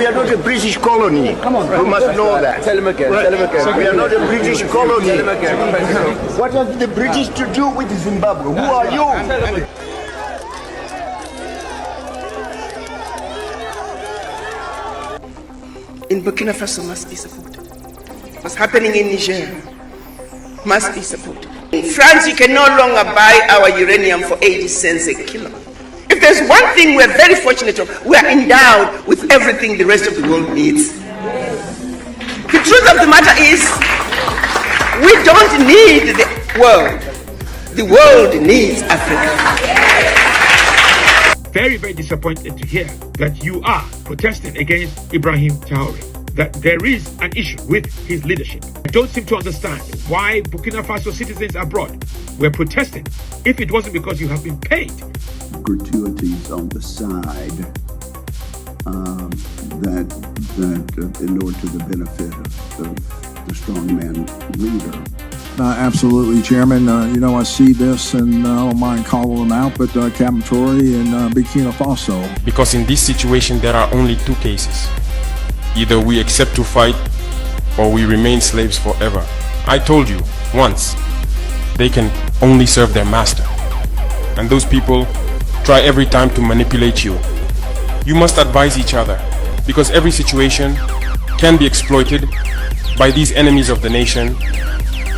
We are not a British colony. Come on, you must know that. Tell him again. Right. Tell him again. So we are not a British colony. Tell him again. What have the British to do with Zimbabwe? Who are you? In Burkina Faso must be supported. What's happening in Niger must be supported. In France, you can no longer buy our uranium for 80 cents a kilo. If there's one thing we're very fortunate of, we're endowed with everything the rest of the world needs. The truth of the matter is, we don't need the world. The world needs Africa. Very, very disappointed to hear that you are protesting against Ibrahim Traore, that there is an issue with his leadership. I don't seem to understand why Burkina Faso citizens abroad were protesting if it wasn't because you have been paid. Gratuities on the side that in order to the benefit of the strongman leader. Absolutely, Chairman. I see this and I don't mind calling them out, but Captain Traore and Burkina Faso. Because in this situation, there are only two cases. Either we accept to fight or we remain slaves forever. I told you once, they can only serve their master. And those people try every time to manipulate you. You must advise each other because every situation can be exploited by these enemies of the nation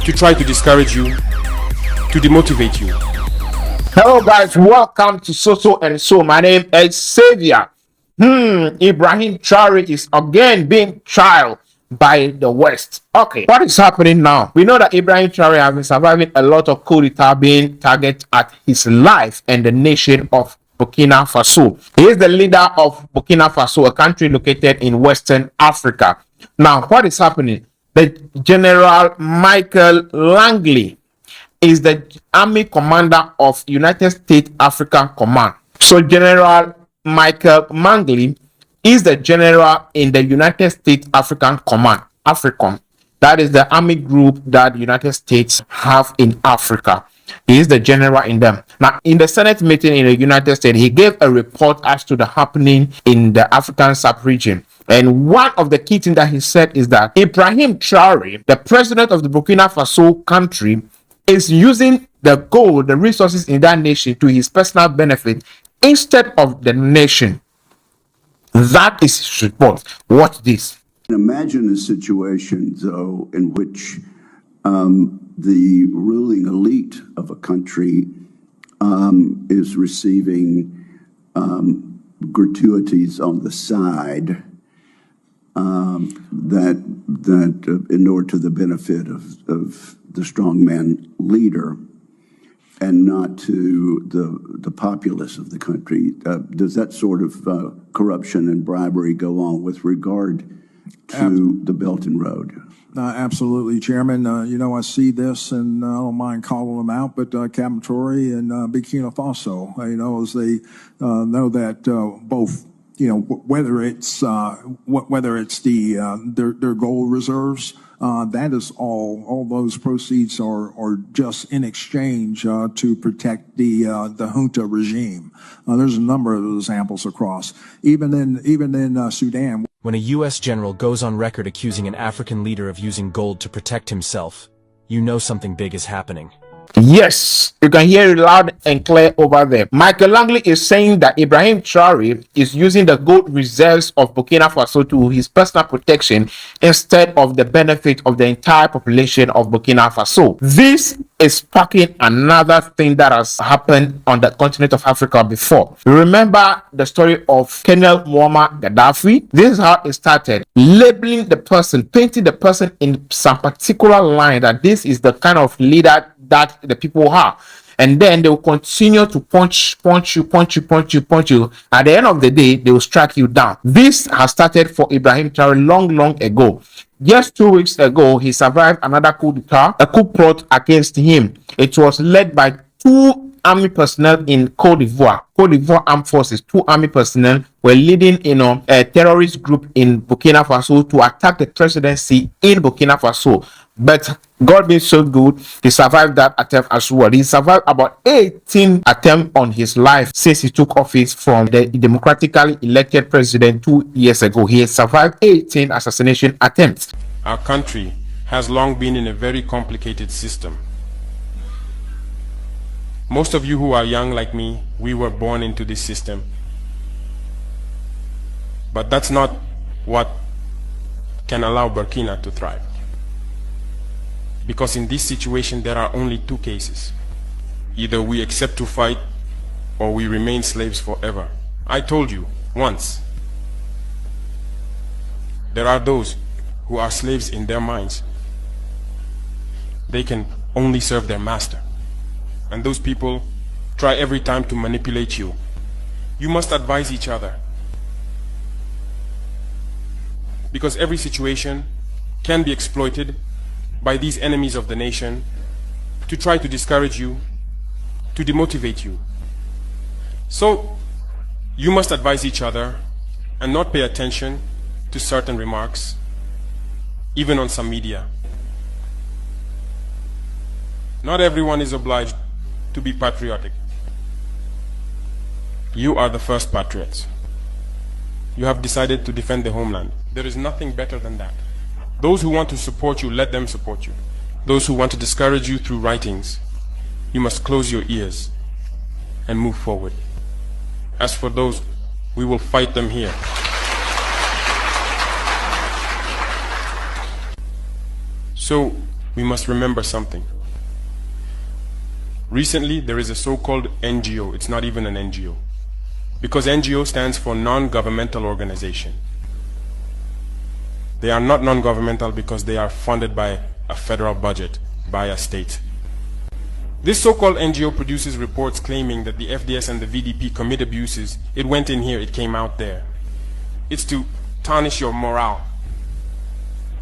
to try to discourage you, to demotivate you. Hello guys, welcome to So and So. My name is Xavier. Ibrahim Traore is again being tried by the West. Okay, what is happening now? We know that Ibrahim Traore has been surviving a lot of coup d'etat being targeted at his life and the nation of Burkina Faso. He is the leader of Burkina Faso, a country located in Western Africa. Now, what is happening? The General Michael Langley is the army commander of United States African Command. So General Michael Langley is the general in the United States African Command, Africom. That is the army group that the United States have in Africa. He is the general in them. Now, in the Senate meeting in the United States, he gave a report as to the happening in the African sub-region. And one of the key things that he said is that Ibrahim Traore, the president of the Burkina Faso country, is using the gold, the resources in that nation to his personal benefit instead of the nation. That is his report. Watch this. Imagine a situation, though, in which the ruling elite of a country is receiving gratuities on the side that in order to the benefit of the strongman leader and not to the populace of the country. Does that sort of corruption and bribery go on with regard to the Belt and Road? Absolutely, Chairman. I see this and I don't mind calling them out, but Captain Traore and Burkina Faso, as they know that both, whether it's their gold reserves, that is all those proceeds are just in exchange to protect the junta regime. There's a number of examples across, even in Sudan. When a U.S. general goes on record accusing an African leader of using gold to protect himself, you know something big is happening. Yes, you can hear it loud and clear over there. Michael Langley is saying that Ibrahim Traore is using the gold reserves of Burkina Faso to his personal protection instead of the benefit of the entire population of Burkina Faso. This is sparking another thing that has happened on the continent of Africa before. Remember the story of Colonel Muammar Gaddafi? This is how it started. Labeling the person, painting the person in some particular line that this is the kind of leader that the people are, and then they will continue to punch you. At the end of the day, they will strike you down. This has started for Ibrahim Traore long ago. Just 2 weeks ago, he survived another coup d'etat, a coup plot against him. It was led by two army personnel in Cote d'Ivoire armed forces. Two army personnel were leading a terrorist group in Burkina Faso to attack the presidency in Burkina Faso. But God being so good, he survived that attempt as well. He survived about 18 attempts on his life since he took office from the democratically elected president 2 years ago. He has survived 18 assassination attempts. Our country has long been in a very complicated system. Most of you who are young like me, we were born into this system. But that's not what can allow Burkina to thrive. Because in this situation, there are only two cases. Either we accept to fight, or we remain slaves forever. I told you once, there are those who are slaves in their minds. They can only serve their master. And those people try every time to manipulate you. You must advise each other. Because every situation can be exploited by these enemies of the nation to try to discourage you, to demotivate you. So you must advise each other and not pay attention to certain remarks, even on some media. Not everyone is obliged to be patriotic. You are the first patriots. You have decided to defend the homeland. There is nothing better than that. Those who want to support you, let them support you. Those who want to discourage you through writings, you must close your ears and move forward. As for those, we will fight them here. So, we must remember something. Recently, there is a so-called NGO. It's not even an NGO. Because NGO stands for non-governmental organization. They are not non-governmental because they are funded by a federal budget, by a state. This so-called NGO produces reports claiming that the FDS and the VDP commit abuses. It went in here, it came out there. It's to tarnish your morale.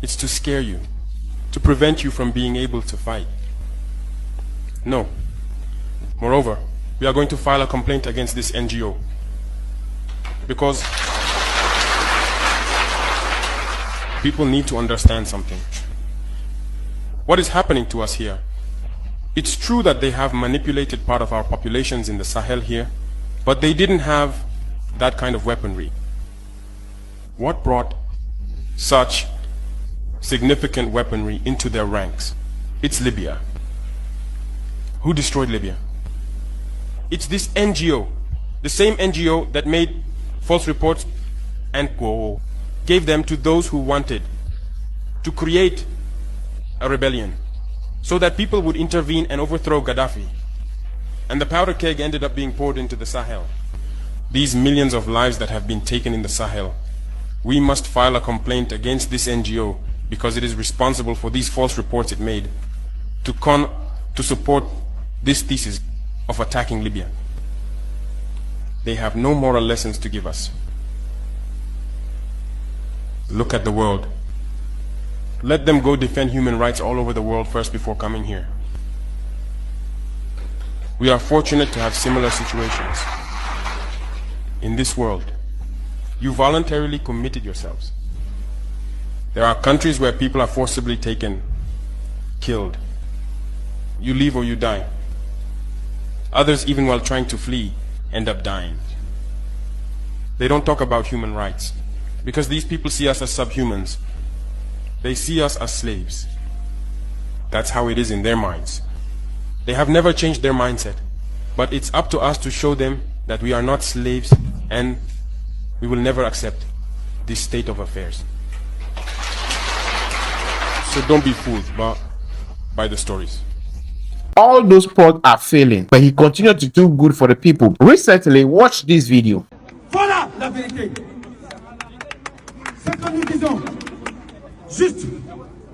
It's to scare you, to prevent you from being able to fight. No. Moreover, we are going to file a complaint against this NGO because people need to understand something. What is happening to us here? It's true that they have manipulated part of our populations in the Sahel here, but they didn't have that kind of weaponry. What brought such significant weaponry into their ranks? It's Libya. Who destroyed Libya? It's this NGO, the same NGO that made false reports and gave them to those who wanted to create a rebellion so that people would intervene and overthrow Gaddafi. And the powder keg ended up being poured into the Sahel. These millions of lives that have been taken in the Sahel, we must file a complaint against this NGO because it is responsible for these false reports it made to support this thesis of attacking Libya. They have no moral lessons to give us. Look at the world. Let them go defend human rights all over the world first before coming here. We are fortunate to have similar situations. In this world, you voluntarily committed yourselves. There are countries where people are forcibly taken, killed. You leave or you die. Others, even while trying to flee, end up dying. They don't talk about human rights because these people see us as subhumans. They see us as slaves. That's how it is in their minds. They have never changed their mindset, but it's up to us to show them that we are not slaves and we will never accept this state of affairs. So don't be fooled by the stories. All those plots are failing, but he continued to do good for the people. Recently, watch this video. Voilà la vérité. Ce que nous disons, juste,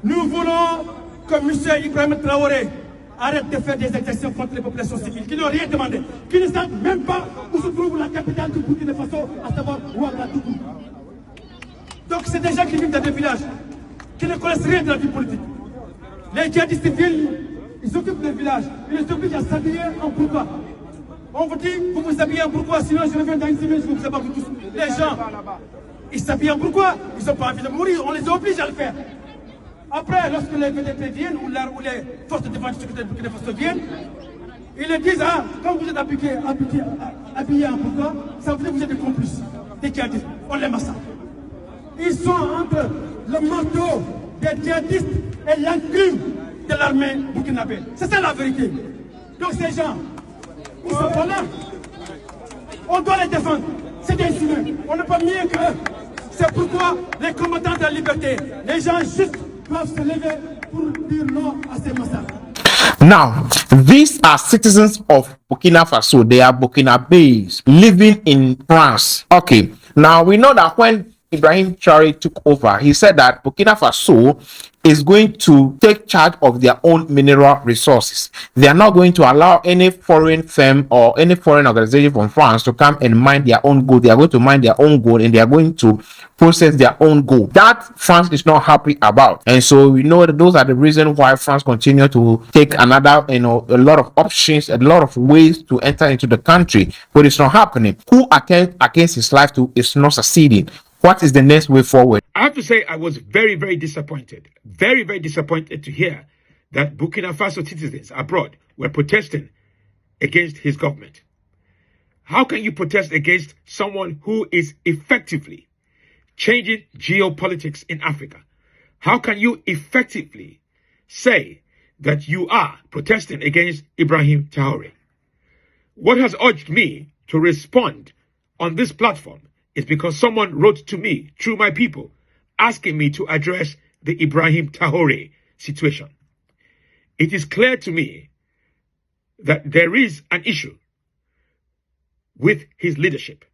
nous voulons que M. Ibrahim Traore arrête de faire des exactions contre les populations civiles, qui n'ont rien demandé, qui ne savent même pas où se trouve la capitale du Burkina Faso, à savoir Ouagadougou. Donc c'est des gens qui vivent dans des villages, qui ne connaissent rien de la vie politique. Les djihadistes civils, ils s'occupent des villages, ils les obligent à s'habiller en pourquoi. On vous dit, vous vous habillez en pourquoi, sinon je reviens dans une semaine, je vous aborde tous. Les gens, ils s'habillent en pourquoi, ils n'ont pas envie de mourir, on les oblige à le faire. Après, lorsque les VDP viennent, ou les forces de défense de sécurité de Burkina Faso viennent, ils leur disent, ah, quand vous êtes habillés en pourquoi, ça veut dire que vous êtes des complices, des djihadistes. On les massacre. Ils sont entre le marteau des djihadistes et l'enclume de l'armée burkinabé. C'est ça la vérité. Donc ces gens, ils sont pas là. On doit les défendre. C'est des humains. On n'est pas mieux qu'eux. C'est pourquoi les combattants de la liberté, les gens justes doivent se lever pour dire non à ces massacres. Now, these are citizens of Burkina Faso. They are Burkinabés living in France. Okay. Now, we know that when Ibrahim Traore took over, he said that Burkina Faso is going to take charge of their own mineral resources. They are not going to allow any foreign firm or any foreign organization from France to come and mine their own gold. They are going to mine their own gold and they are going to process their own gold. That France is not happy about. And so we know that those are the reasons why France continue to take another, a lot of options, a lot of ways to enter into the country, but it's not happening. Who attempts against his life to is not succeeding. What is the next way forward? I have to say I was very, very disappointed. Very, very disappointed to hear that Burkina Faso citizens abroad were protesting against his government. How can you protest against someone who is effectively changing geopolitics in Africa? How can you effectively say that you are protesting against Ibrahim Traore? What has urged me to respond on this platform is because someone wrote to me through my people asking me to address the Ibrahim Traore situation. It is clear to me that there is an issue with his leadership.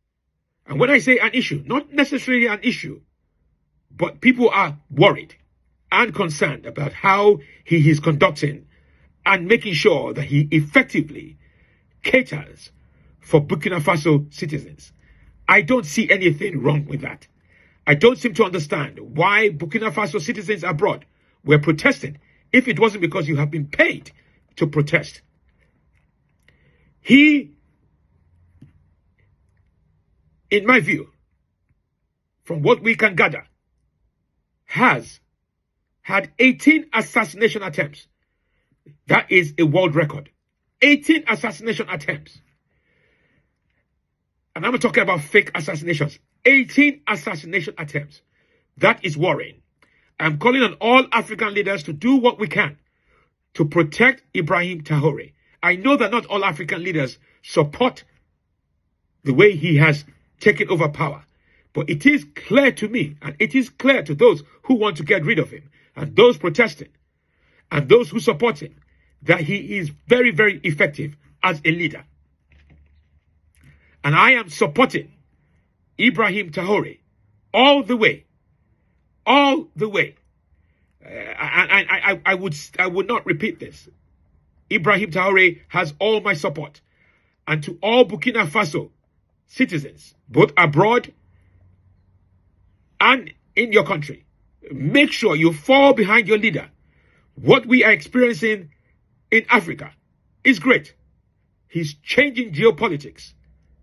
And when I say an issue, not necessarily an issue, but people are worried and concerned about how he is conducting and making sure that he effectively caters for Burkina Faso citizens. I don't see anything wrong with that. I don't seem to understand why Burkina Faso citizens abroad were protesting if it wasn't because you have been paid to protest. He, in my view, from what we can gather, has had 18 assassination attempts. That is a world record. 18 assassination attempts. And I'm talking about fake assassinations. 18 assassination attempts. That is worrying. I'm calling on all African leaders to do what we can to protect Ibrahim Traore. I know that not all African leaders support the way he has taken over power. But it is clear to me, and it is clear to those who want to get rid of him, and those protesting, and those who support him, that he is very, very effective as a leader. And I am supporting Ibrahim Traore all the way. All the way. I would not repeat this. Ibrahim Traore has all my support. And to all Burkina Faso citizens, both abroad and in your country, make sure you fall behind your leader. What we are experiencing in Africa is great. He's changing geopolitics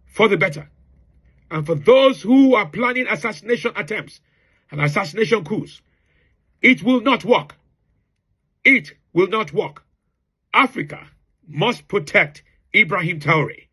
for the better. And for those who are planning assassination attempts and assassination coups, it will not work. It will not work. Africa must protect Ibrahim Traore.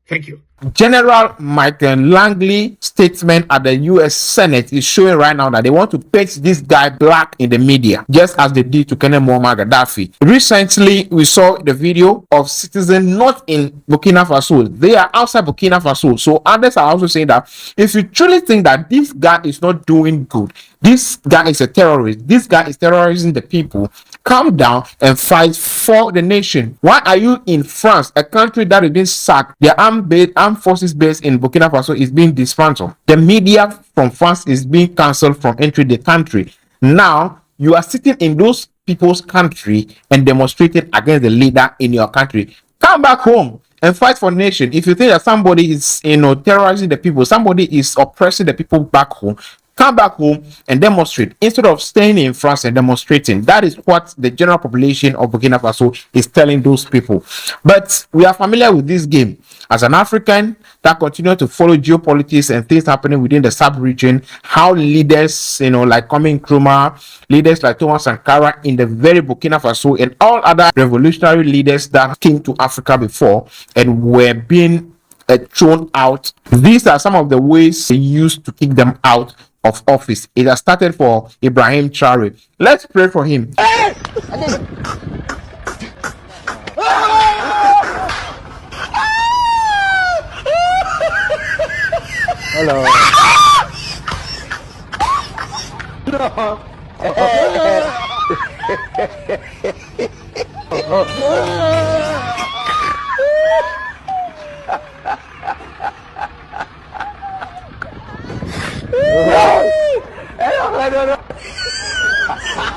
Thank you. General Michael Langley's statement at the U.S. Senate is showing right now that they want to paint this guy black in the media, just as they did to Colonel Muammar Gaddafi. Recently, we saw the video of citizens not in Burkina Faso. They are outside Burkina Faso. So others are also saying that if you truly think that this guy is not doing good, this guy is a terrorist, this guy is terrorizing the people, calm down and fight for the nation. Why are you in France, a country that is being sacked? Their armed forces based in Burkina Faso is being dismantled. The media from France is being cancelled from entering the country. Now you are sitting in those people's country and demonstrating against the leader in your country. Come back home and fight for the nation. If you think that somebody is terrorizing the people, somebody is oppressing the people back home, come back home and demonstrate instead of staying in France and demonstrating. That is what the general population of Burkina Faso is telling those people. But we are familiar with this game. As an African that continue to follow geopolitics and things happening within the sub-region, how leaders, like Kwame Nkrumah, leaders like Thomas Sankara in the very Burkina Faso and all other revolutionary leaders that came to Africa before and were being thrown out. These are some of the ways they used to kick them out of office. It has started for Ibrahim Traore. Let's pray for him. Hello. No.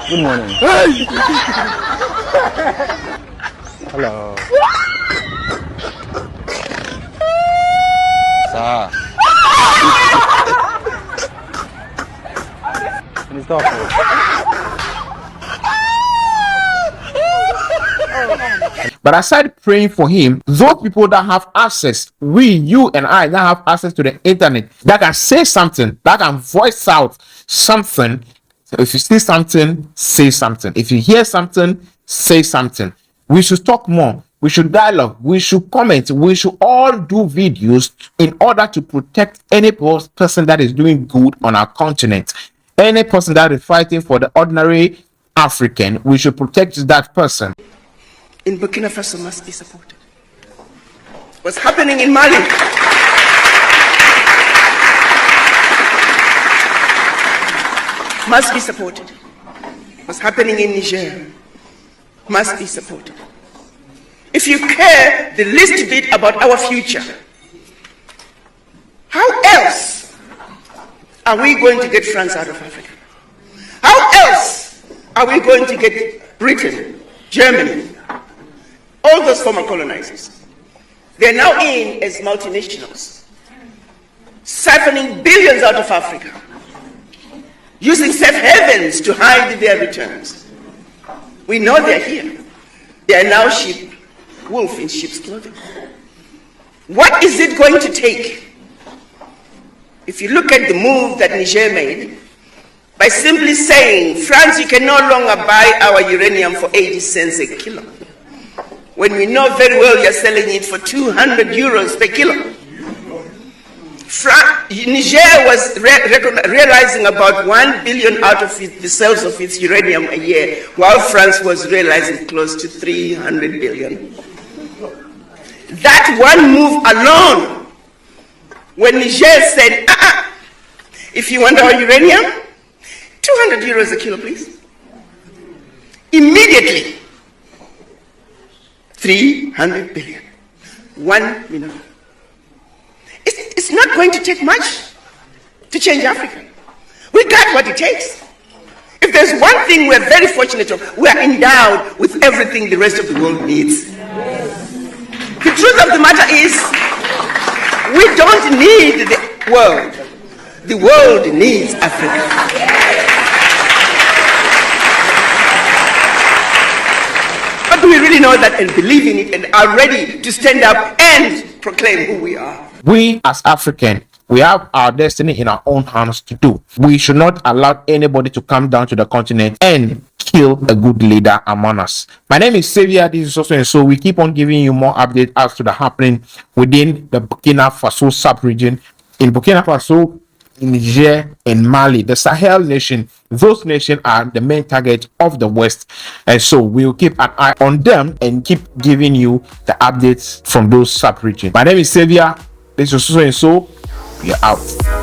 Good morning. Hello. Sir. Can you stop me? But aside praying for him, those people that have access, you and I that have access to the internet, that can say something, that can voice out something. So if you see something, say something. If you hear something, say something. We should talk more. We should dialogue. We should comment. We should all do videos in order to protect any person that is doing good on our continent. Any person that is fighting for the ordinary African, we should protect that person. In Burkina Faso must be supported. What's happening in Mali must be supported. What's happening in Niger must be supported. If you care the least bit about our future, how else are we going to get France out of Africa? How else are we going to get Britain, Germany, all those former colonizers? They're now in as multinationals, siphoning billions out of Africa, using safe havens to hide their returns. We know they're here. They are now wolf in sheep's clothing. What is it going to take? If you look at the move that Niger made, by simply saying, France, you can no longer buy our uranium for 80 cents a kilo, when we know very well you're selling it for 200 euros per kilo. Niger was realizing about 1 billion out of the sales of its uranium a year, while France was realizing close to 300 billion. That one move alone, when Niger said, if you want our uranium, 200 euros a kilo, please. Immediately, 300 billion, 1 million. It's not going to take much to change Africa. We got what it takes. If there's one thing we're very fortunate of, we are endowed with everything the rest of the world needs. The truth of the matter is, we don't need the world. The world needs Africa. But do we really know that and believe in it and are ready to stand up and proclaim who we are? We as Africans, we have our destiny in our own hands to do. We should not allow anybody to come down to the continent and kill a good leader among us. My name is Xavier. This is also, and so we keep on giving you more updates as to the happening within the Burkina Faso sub-region. In Burkina Faso, Niger, and Mali, the Sahel nation, those nations are the main target of the West, and so we'll keep an eye on them and keep giving you the updates from those sub-regions. My name is Xavier. This is also, and so we are out.